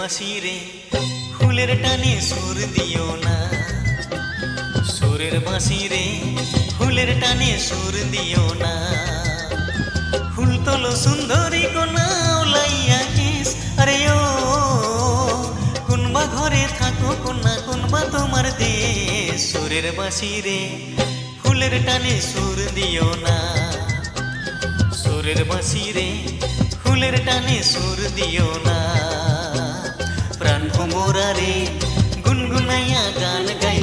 বাঁশি রে ফুলের টানে সুর দিও না, সুরের বাঁশি রে ফুলের টানে সুর দিও না। ফুল তোলো সুন্দরী কোনা ওলাইয়া কেস, আরে ও কোনবা ঘরে থাকো কোনা কোনবা তোমার দেশ। সুরের বাঁশি রে ফুলের টানে সুর দিও না, সুরের বাঁশি রে ফুলের টানে সুর দিও না। প্রাণ ভোমরা রে গুনগুনাইয়া গান গাই